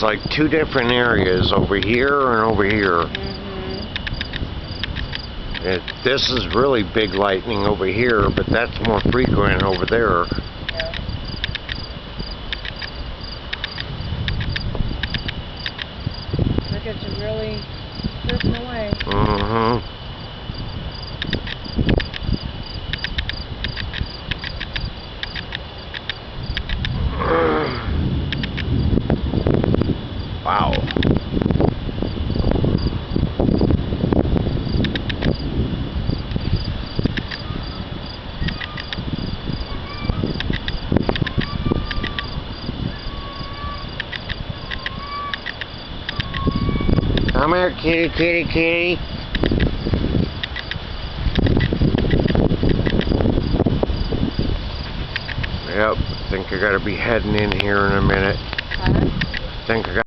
It's like two different areas, over here and over here. This is really big lightning over here, but that's more frequent over there. Yeah. Look at you really drifting away. Wow. Come here, kitty, kitty, kitty. Yep, I think I gotta be heading in here in a minute. I think I got